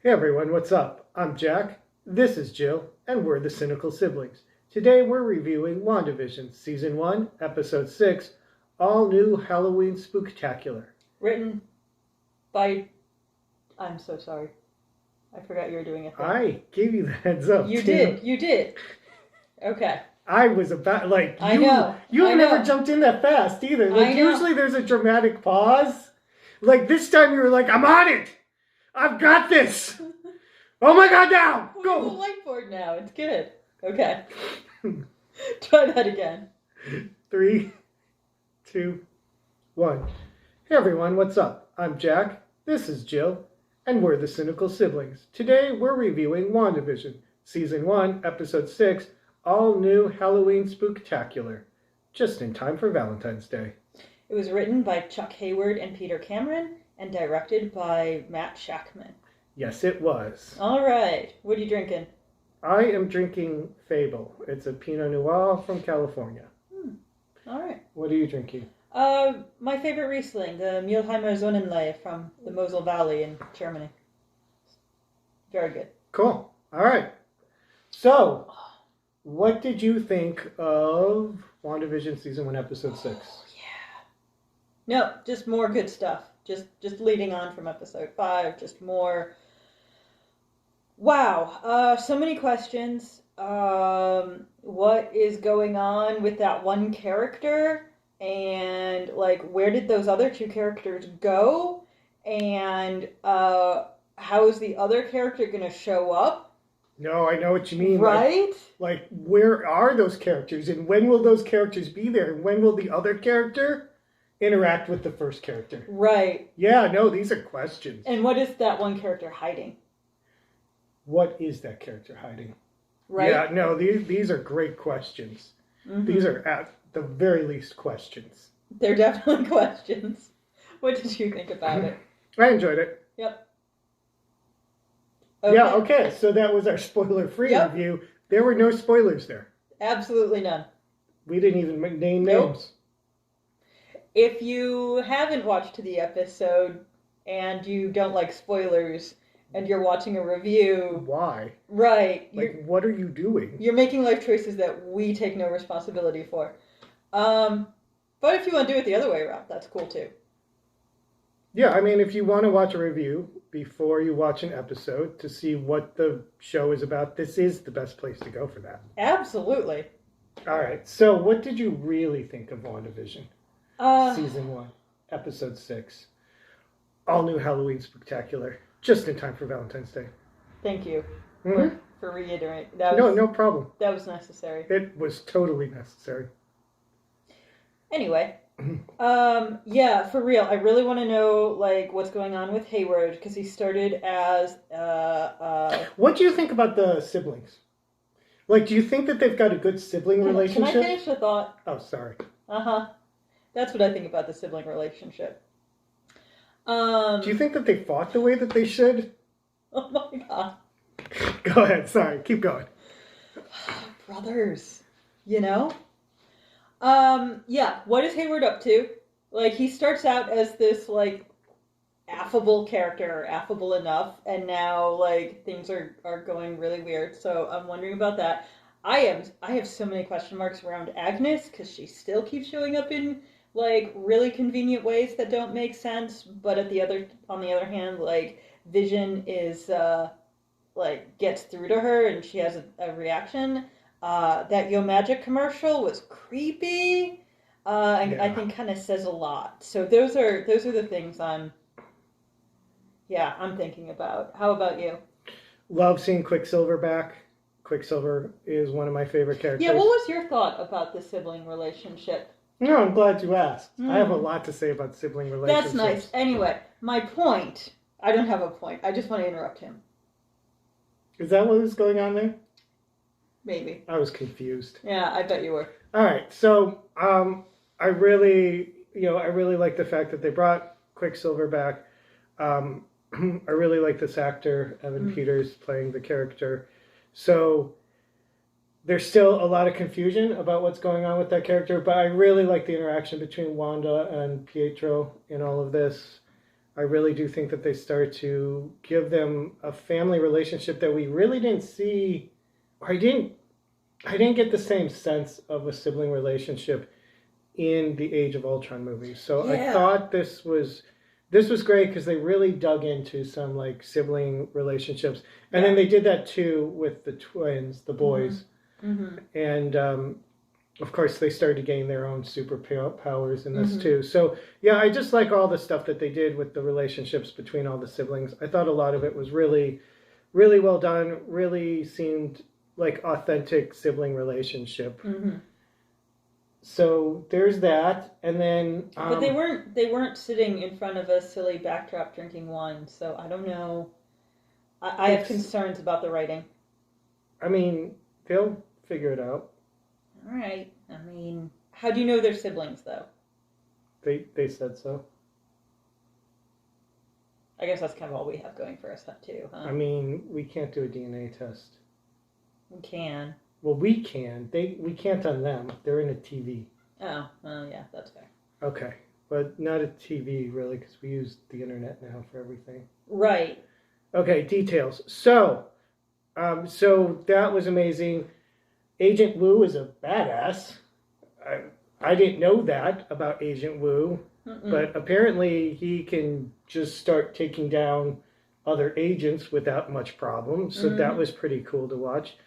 Hey everyone, what's up? I'm Jack, this is Jill, and we're the Cynical Siblings. Today we're reviewing WandaVision, Season 1, Episode 6, All New Halloween Spooktacular. Written by... I'm so sorry. I forgot you were doing a thing. I gave you the heads up. You did. Okay. I was about, I know. You've never jumped in that fast either. Usually there's a dramatic pause. This time you were like, I'm on it! I've got this! Oh my god, now! Go! We're the whiteboard now. It's good. Okay. Try that again. 3, 2, 1. Hey everyone, what's up? I'm Jack, this is Jill, and we're the Cynical Siblings. Today we're reviewing WandaVision, Season 1, Episode 6, All New Halloween Spooktacular. Just in time for Valentine's Day. It was written by Chuck Hayward and Peter Cameron, and directed by Matt Shackman. Yes, it was. All right. What are you drinking? I am drinking Fable. It's a Pinot Noir from California. All right. What are you drinking? My favorite Riesling, the Mülheimer Sonnenlei from the Mosel Valley in Germany. Very good. Cool. All right. So, what did you think of WandaVision Season 1, Episode 6? Oh, yeah. No, just more good stuff. Just leading on from Episode 5, just more. Wow. So many questions. What is going on with that one character? And, where did those other two characters go? And, how is the other character going to show up? No, I know what you mean. Right? Where are those characters? And when will those characters be there? And when will the other character interact with the first character? Right. Yeah, no, these are questions. And what is that one character hiding? What is that character hiding? Right? Yeah, no, these are great questions. Mm-hmm. These are, at the very least, questions. They're definitely questions. What did you think about it? I enjoyed it. Yep. Okay. Yeah, okay, so that was our spoiler-free review. There were no spoilers there. Absolutely none. We didn't even name names. If you haven't watched the episode and you don't like spoilers and you're watching a review... Why? Right. What are you doing? You're making life choices that we take no responsibility for. But if you want to do it the other way around, that's cool too. Yeah, I mean, if you want to watch a review before you watch an episode to see what the show is about, this is the best place to go for that. Absolutely. All right, so what did you really think of WandaVision? Season 1, Episode 6. All New Halloween Spooktacular. Just in time for Valentine's Day. Thank you for reiterating. No problem. That was necessary. It was totally necessary. Anyway, yeah, for real. I really want to know, what's going on with Hayward, because he started as, What do you think about the siblings? Do you think that they've got a good sibling relationship? Can I finish the thought? Oh, sorry. Uh-huh. That's what I think about the sibling relationship. Do you think that they fought the way that they should? Oh my god. Go ahead, sorry. Keep going. Brothers, Yeah, what is Hayward up to? He starts out as this, affable character, affable enough, and now, things are going really weird, so I'm wondering about that. I have so many question marks around Agnes, because she still keeps showing up in, really convenient ways that don't make sense, but on the other hand, Vision is, gets through to her, and she has a reaction. That Yo Magic commercial was creepy, and I think kind of says a lot. So those are the things I'm thinking about. How about you? Love seeing Quicksilver back. Quicksilver is one of my favorite characters. Yeah, what was your thought about the sibling relationship? No, I'm glad you asked. I have a lot to say about sibling relationships. That's nice. Anyway, my point... I don't have a point. I just want to interrupt him. Is that what was going on there? Maybe. I was confused. Yeah, I bet you were. All right, so I really like the fact that they brought Quicksilver back. I really like this actor, Evan Peters, playing the character. So there's still a lot of confusion about what's going on with that character, but I really like the interaction between Wanda and Pietro in all of this. I really do think that they start to give them a family relationship that we really didn't see. Or I didn't get the same sense of a sibling relationship in the Age of Ultron movie. So I Yeah. thought this was great because they really dug into some like sibling relationships, and then they did that too with the twins, the boys, and of course they started to gain their own superpowers in this too. So yeah, I just like all the stuff that they did with the relationships between all the siblings. I thought a lot of it was really, really well done. Really seemed like authentic sibling relationship. So there's that, and then but they weren't sitting in front of a silly backdrop drinking wine. So I don't know. I have concerns about the writing. I mean, they'll figure it out. All right. I mean, how do you know they're siblings though? They said so. I guess that's kind of all we have going for us too, huh? I mean, we can't do a DNA test. We can. Well, we can. We can't on them. They're in a TV. Oh, well, yeah, that's fair. Okay, but not a TV really, because we use the internet now for everything. Right. Okay, details. So that was amazing. Agent Wu is a badass. I didn't know that about Agent Wu, but apparently he can just start taking down other agents without much problem. So that was pretty cool to watch.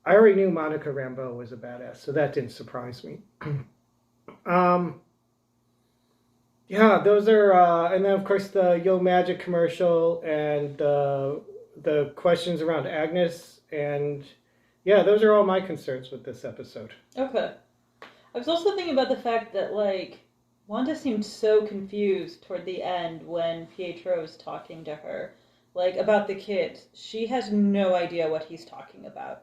I already knew Monica Rambeau was a badass, so that didn't surprise me. Yeah, those are, and then of course the Yo Magic commercial and the questions around Agnes, and yeah, those are all my concerns with this episode. Okay. I was also thinking about the fact that, like, Wanda seemed so confused toward the end when Pietro was talking to her, like, about the kids. She has no idea what he's talking about.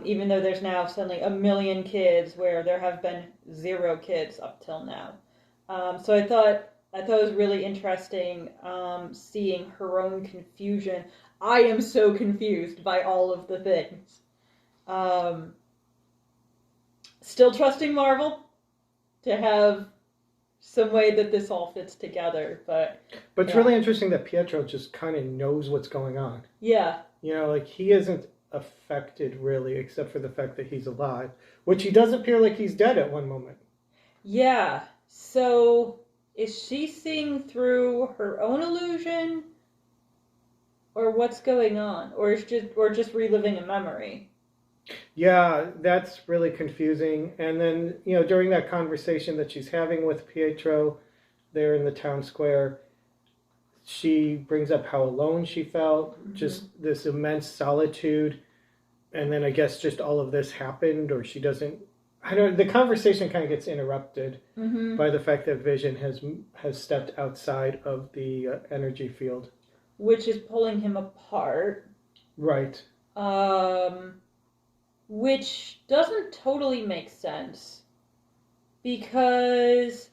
Even though there's now suddenly 1 million kids where there have been 0 kids up till now. So I thought it was really interesting seeing her own confusion. I am so confused by all of the things. Still trusting Marvel to have some way that this all fits together, but it's really interesting that Pietro just kind of knows what's going on. Yeah. You know, like he isn't affected really, except for the fact that he's alive, which he does appear like he's dead at one moment. Yeah. So is she seeing through her own illusion, or what's going on, or just reliving a memory? Yeah, that's really confusing. And then, you know, during that conversation that she's having with Pietro there in the town square, she brings up how alone she felt, just this immense solitude. And then I guess just all of this happened, or she doesn't, I don't, the conversation kind of gets interrupted by the fact that Vision has stepped outside of the energy field. Which is pulling him apart. Right. Which doesn't totally make sense, because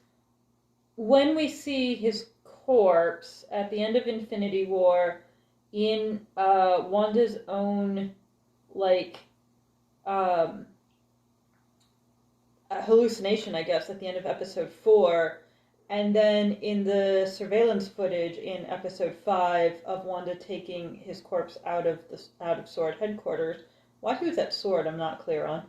when we see his corpse at the end of Infinity War in Wanda's own, like, hallucination, I guess, at the end of episode 4, and then in the surveillance footage in episode 5 of Wanda taking his corpse out of SWORD headquarters. Why he was at SWORD, I'm not clear on.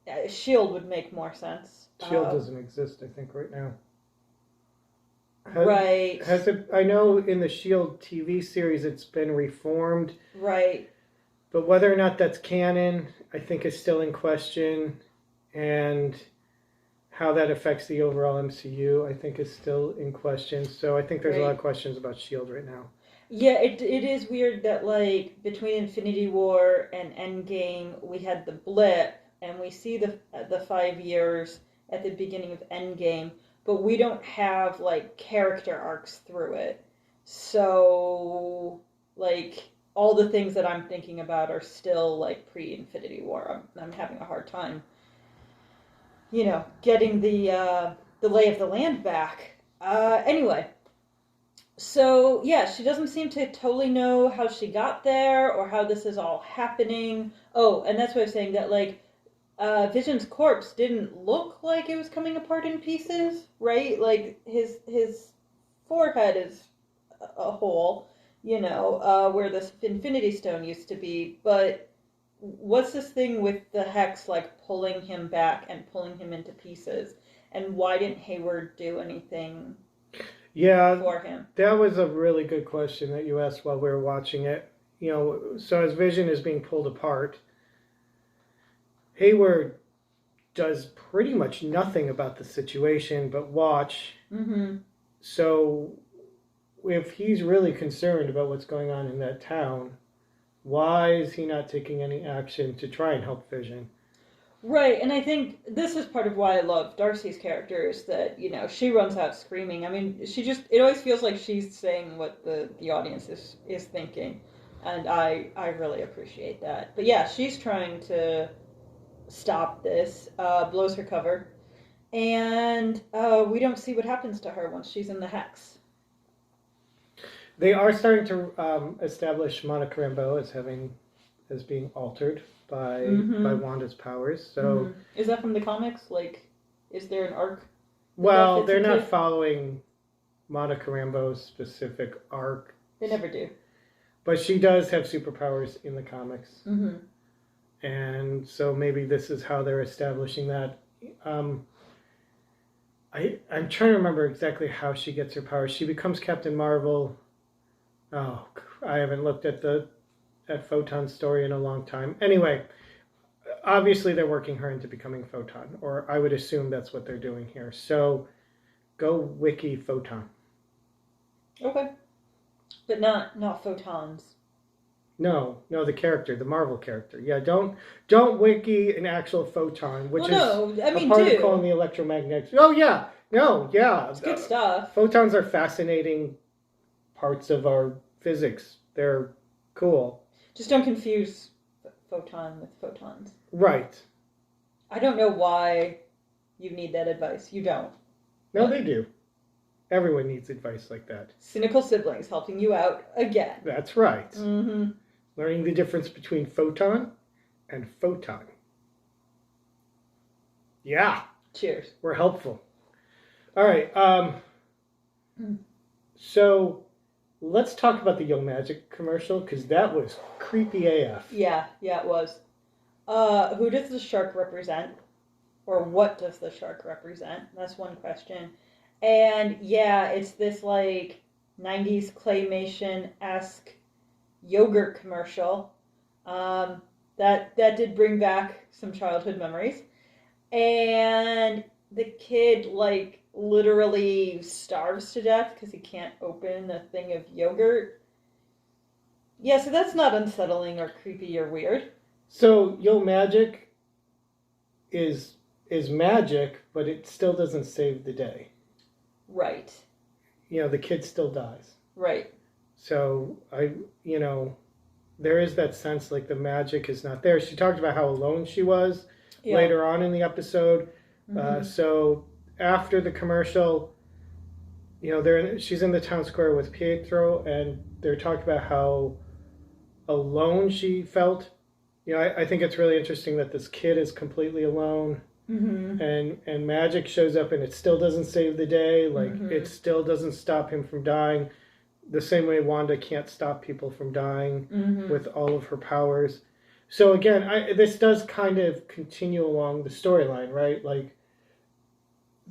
S.H.I.E.L.D. would make more sense. S.H.I.E.L.D. doesn't exist, I think, right now. Right. Has it? I know in the S.H.I.E.L.D. TV series it's been reformed. Right. But whether or not that's canon, I think is still in question. And how that affects the overall MCU, I think is still in question. So I think there's a lot of questions about S.H.I.E.L.D. right now. Yeah, it is weird that, like, between Infinity War and Endgame, we had the blip, and we see the 5 years at the beginning of Endgame, but we don't have, like, character arcs through it. So, like, all the things that I'm thinking about are still, like, pre-Infinity War. I'm having a hard time, you know, getting the lay of the land back. Anyway. So, yeah, she doesn't seem to totally know how she got there or how this is all happening. Oh, and that's what I was saying, that, like, Vision's corpse didn't look like it was coming apart in pieces, right? Like, his forehead is a hole, where this Infinity Stone used to be. But what's this thing with the hex like pulling him back and pulling him into pieces? And why didn't Hayward do anything for him? That was a really good question that you asked while we were watching it. So as Vision is being pulled apart, Hayward does pretty much nothing about the situation but watch. Mm-hmm. So if he's really concerned about what's going on in that town, why is he not taking any action to try and help Vision? Right, and I think this is part of why I love Darcy's character is that, she runs out screaming. I mean, it always feels like she's saying what the audience is thinking, and I really appreciate that. But yeah, she's trying to stop this, blows her cover, and we don't see what happens to her once she's in the hex. They are starting to establish Monica Rambeau as being altered by Wanda's powers. So is that from the comics? Like, is there an arc? Well, they're not following Monica Rambeau's specific arc. They never do. But she does have superpowers in the comics. Mm-hmm. And so maybe this is how they're establishing that. I'm trying to remember exactly how she gets her powers. She becomes Captain Marvel. Oh, I haven't looked at Photon's story in a long time. Anyway, obviously they're working her into becoming Photon, or I would assume that's what they're doing here. So go wiki Photon. Okay. But not photons. No, the character, the Marvel character. Yeah, don't wiki an actual photon, which is a particle in the electromagnetic. Oh yeah, it's good stuff. Photons are fascinating parts of our physics. They're cool. Just don't confuse photon with photons. Right. I don't know why you need that advice. You don't. No, they do. Everyone needs advice like that. Cynical Siblings helping you out again. That's right. Mm-hmm. Learning the difference between photon and photon. Yeah. Cheers. We're helpful. All right. So let's talk about the Young Magic commercial, because that was creepy AF. Yeah, it was. Who does the shark represent? Or what does the shark represent? That's one question. And yeah, it's this like 90s claymation-esque yogurt commercial. That did bring back some childhood memories. And the kid like literally starves to death because he can't open a thing of yogurt. Yeah, so that's not unsettling or creepy or weird. So Yo Magic is magic, but it still doesn't save the day. Right. The kid still dies. Right. So there is that sense like the magic is not there. She talked about how alone she was later on in the episode. Mm-hmm. So after the commercial, she's in the town square with Pietro, and they're talking about how alone she felt. I think it's really interesting that this kid is completely alone. Mm-hmm. And magic shows up, and it still doesn't save the day. Like, it still doesn't stop him from dying. The same way Wanda can't stop people from dying with all of her powers. So again, this does kind of continue along the storyline, right? Like,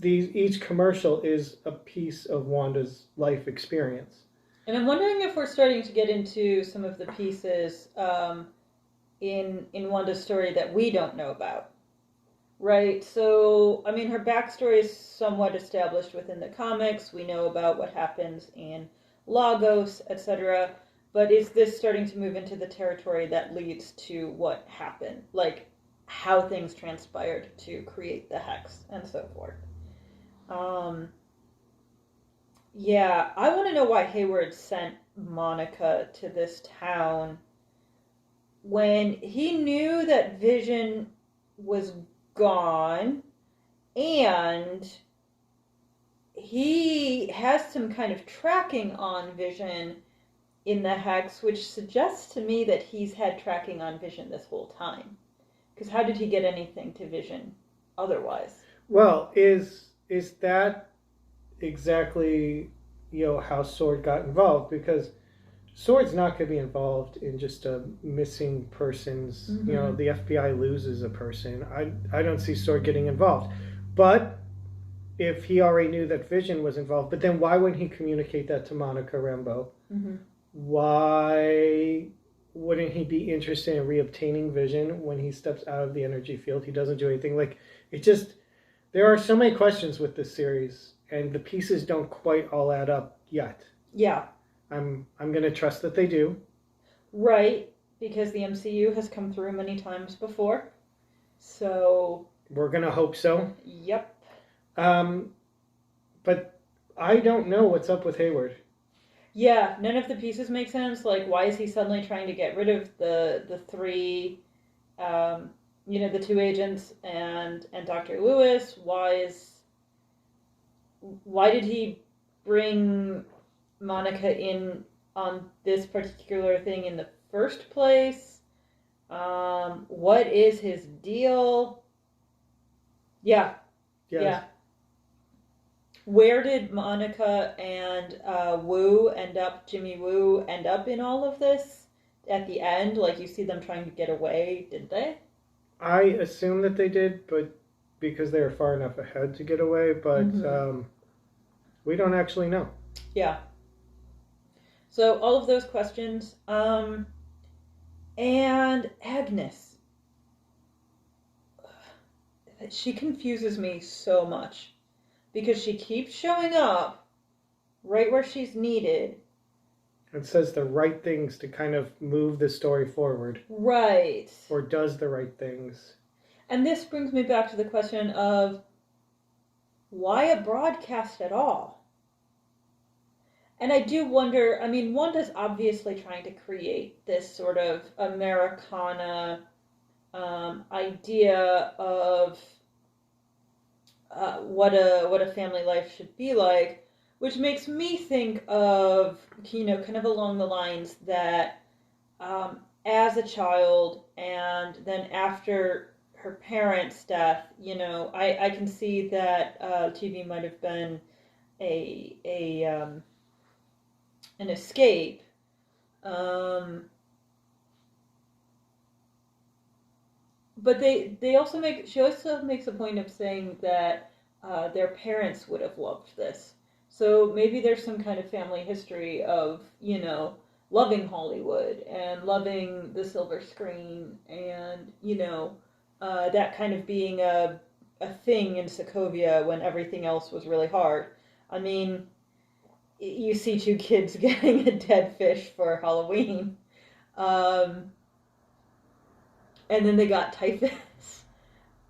each commercial is a piece of Wanda's life experience. And I'm wondering if we're starting to get into some of the pieces in Wanda's story that we don't know about. Right, so, I mean, her backstory is somewhat established within the comics. We know about what happens in Lagos, etc. But is this starting to move into the territory that leads to what happened? Like, how things transpired to create the Hex and so forth. Yeah, I want to know why Hayward sent Monica to this town when he knew that Vision was gone, and he has some kind of tracking on Vision in the Hex, which suggests to me that he's had tracking on Vision this whole time. Because how did he get anything to Vision otherwise? Well, is that exactly, how Sword got involved, because Sword's not going to be involved in just a missing person's, the FBI loses a person. I don't see Sword getting involved. But if he already knew that Vision was involved, but then why wouldn't he communicate that to Monica Rambeau? Mm-hmm. Why wouldn't he be interested in reobtaining Vision when he steps out of the energy field? He doesn't do anything. Like, it just, there are so many questions with this series, and the pieces don't quite all add up yet. Yeah. I'm going to trust that they do. Right, because the MCU has come through many times before. So... we're going to hope so. Yep. But I don't know what's up with Hayward. Yeah, none of the pieces make sense. Like, why is he suddenly trying to get rid of the three, the two agents and Dr. Lewis? Why did he bring Monica in on this particular thing in the first place? What is his deal? Yeah. Yes. Yeah. Where did Monica and Jimmy Woo end up in all of this? At the end, like, you see them trying to get away, did they? I assume that they did, but because they were far enough ahead to get away, but we don't actually know. Yeah. So all of those questions, and Agnes. She confuses me so much. Because she keeps showing up right where she's needed. And says the right things to kind of move the story forward. Right. Or does the right things. And this brings me back to the question of, why a broadcast at all? And I do wonder, I mean, Wanda's obviously trying to create this sort of Americana idea of what a family life should be like, which makes me think of, kind of along the lines that as a child and then after her parents' death, I can see that TV might have been an escape. But she also makes a point of saying that their parents would have loved this. So maybe there's some kind of family history of, loving Hollywood and loving the silver screen and, that kind of being a thing in Sokovia when everything else was really hard. I mean, you see two kids getting a dead fish for Halloween. And then they got typhus.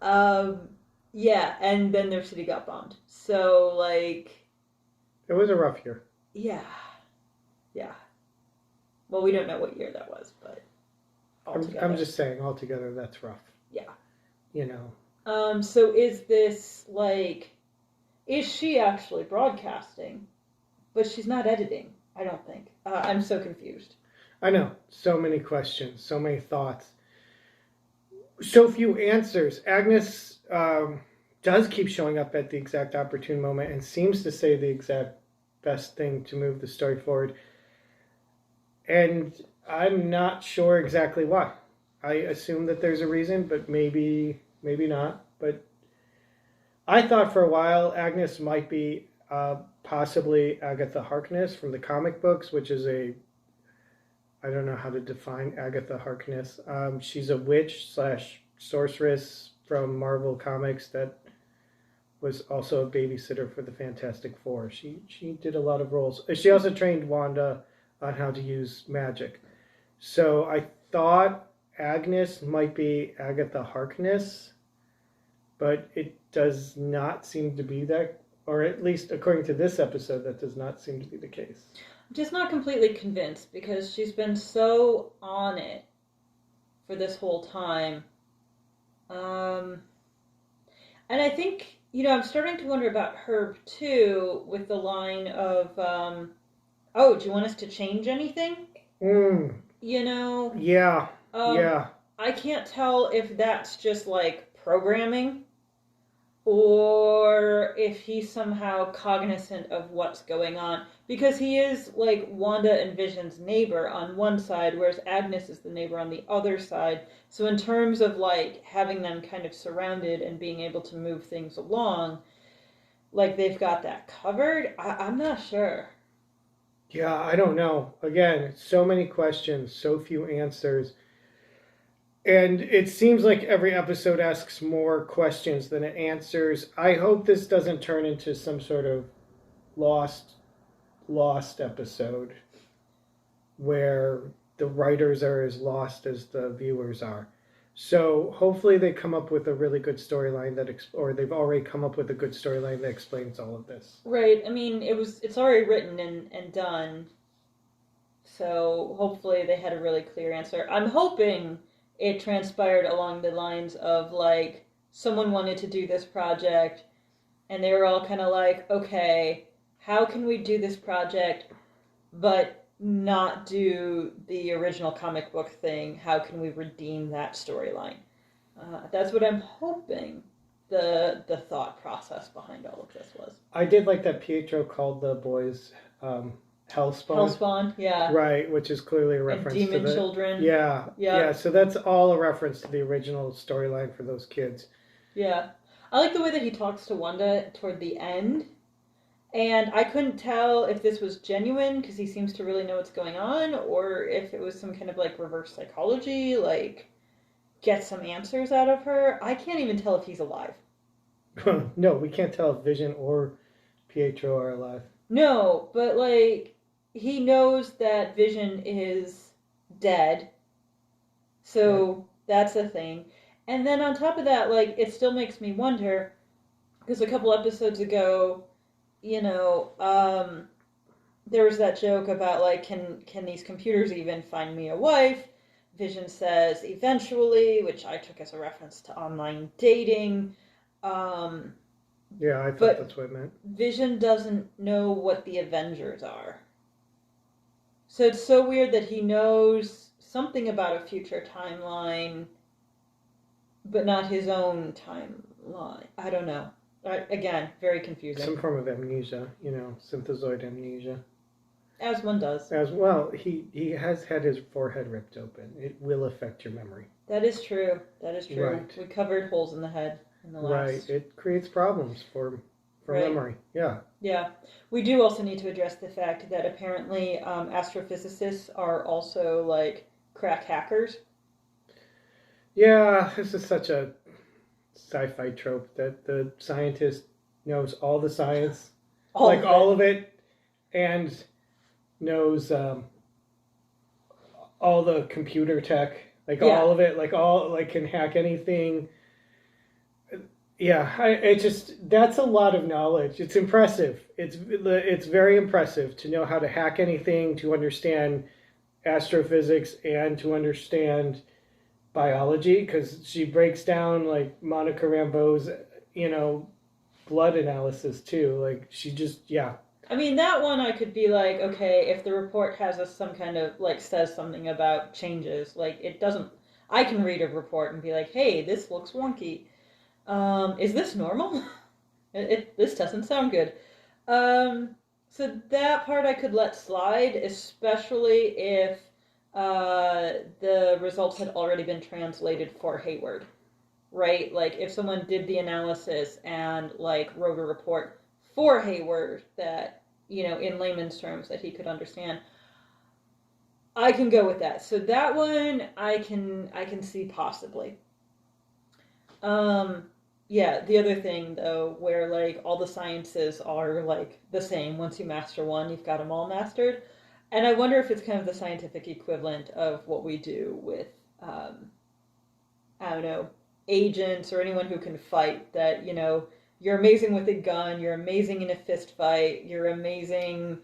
Yeah, and then their city got bombed. So, like... it was a rough year. Yeah. Yeah. Well, we don't know what year that was, but... I'm just saying, altogether, that's rough. Yeah. So is this, like... is she actually broadcasting? But she's not editing, I don't think. I'm so confused. I know. So many questions, so many thoughts. So few answers. Agnes does keep showing up at the exact opportune moment and seems to say the exact best thing to move the story forward. And I'm not sure exactly why. I assume that there's a reason, but maybe not. But I thought for a while Agnes might be possibly Agatha Harkness from the comic books, which is I don't know how to define Agatha Harkness. She's a witch / sorceress from Marvel Comics that was also a babysitter for the Fantastic Four. She did a lot of roles. She also trained Wanda on how to use magic. So I thought Agnes might be Agatha Harkness, but it does not seem to be that, or at least according to this episode, that does not seem to be the case. I'm just not completely convinced because she's been so on it for this whole time. And I think, I'm starting to wonder about Herb too, with the line of, oh, do you want us to change anything? Yeah. I can't tell if that's just like programming or if he's somehow cognizant of what's going on, because he is like Wanda and Vision's neighbor on one side, whereas Agnes is the neighbor on the other side. So in terms of like having them kind of surrounded and being able to move things along, like they've got that covered. I'm not sure. Yeah, I don't know. Again, so many questions, so few answers. And it seems like every episode asks more questions than it answers. I hope this doesn't turn into some sort of lost episode where the writers are as lost as the viewers are. So hopefully they come up with a really good storyline or they've already come up with a good storyline that explains all of this. Right. I mean, it's already written and done. So hopefully they had a really clear answer. I'm hoping it transpired along the lines of like someone wanted to do this project and they were all kind of like, okay, how can we do this project but not do the original comic book thing? How can we redeem that storyline? That's what I'm hoping the thought process behind all of this was. I did like that Pietro called the boys Hellspawn. Hellspawn, yeah. Right, which is clearly a reference and demon to the children. Yeah. So that's all a reference to the original storyline for those kids. Yeah. I like the way that he talks to Wanda toward the end. And I couldn't tell if this was genuine because he seems to really know what's going on, or if it was some kind of like reverse psychology, like get some answers out of her. I can't even tell if he's alive. No, we can't tell if Vision or Pietro are alive. No, but like he knows that Vision is dead. So that's a thing. And then on top of that, like it still makes me wonder because a couple episodes ago, there was that joke about like can these computers even find me a wife? Vision says eventually, which I took as a reference to online dating. Yeah, I thought that's what it meant. Vision doesn't know what the Avengers are. So it's so weird that he knows something about a future timeline, but not his own timeline. I don't know. Again, very confusing. Some form of amnesia, synthezoid amnesia. As one does. As well, he has had his forehead ripped open. It will affect your memory. That is true. Right. We covered holes in the head in the last. Right. It creates problems for Right. memory. Yeah. Yeah. We do also need to address the fact that apparently astrophysicists are also like crack hackers. Yeah, this is such a sci-fi trope that the scientist knows all the science, all of it, and knows all the computer tech, all of it, can hack anything. Yeah, that's a lot of knowledge. It's impressive. It's very impressive to know how to hack anything, to understand astrophysics, and to understand biology, because she breaks down like Monica Rambeau's, blood analysis too. Like she just, yeah. I mean, that one I could be like, okay, if the report has some kind of like says something about changes, like it doesn't. I can read a report and be like, hey, this looks wonky. Is this normal? This doesn't sound good. So that part I could let slide, especially if the results had already been translated for Hayward, right? Like if someone did the analysis and like wrote a report for Hayward that, in layman's terms that he could understand, I can go with that. So that one I can see possibly. Yeah, the other thing though, where like all the sciences are like the same. Once you master one, you've got them all mastered. And I wonder if it's kind of the scientific equivalent of what we do with, I don't know, agents or anyone who can fight. That, you're amazing with a gun, you're amazing in a fist fight, you're amazing,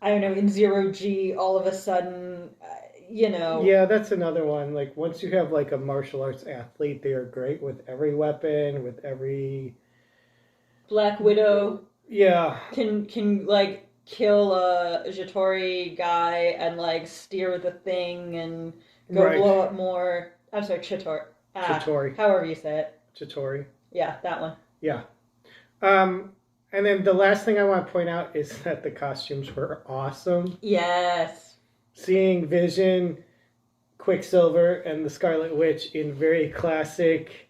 I don't know, in 0G all of a sudden, Yeah, that's another one. Like once you have like a martial arts athlete, they are great with every weapon, with every... Black Widow. Yeah. Can like kill a Jatori guy and like steer the thing and go blow up more. I'm sorry, Chitori. Chitori. However you say it. Chitori. Yeah, that one. Yeah. And then the last thing I want to point out is that the costumes were awesome. Yes. Seeing Vision, Quicksilver, and the Scarlet Witch in very classic,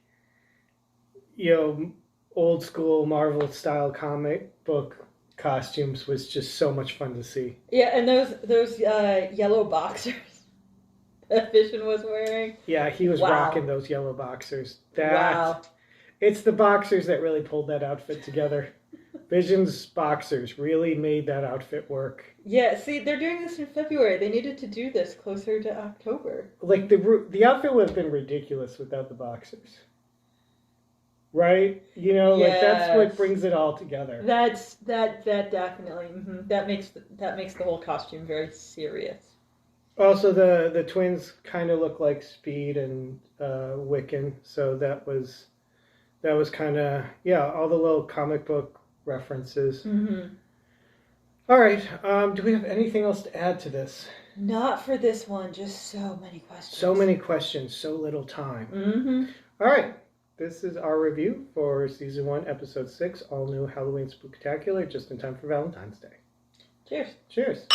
old school Marvel style comic book costumes was just so much fun to see. Yeah, and those yellow boxers that Vision was wearing. Yeah, he was Wow. rocking those yellow boxers. Wow. It's the boxers that really pulled that outfit together. Vision's boxers really made that outfit work. Yeah, see, they're doing this in February. They needed to do this closer to October. Like the outfit would have been ridiculous without the boxers. Right? Like that's what brings it all together. That definitely that makes the whole costume very serious. Also, the twins kind of look like Speed and Wiccan, so that was kind of all the little comic book references. Mm-hmm. All right, do we have anything else to add to this? Not for this one. Just so many questions. So many questions, so little time. Mm-hmm. All right, this is our review for Season 1, Episode 6, all new Halloween Spooktacular, just in time for Valentine's Day. Cheers. Cheers.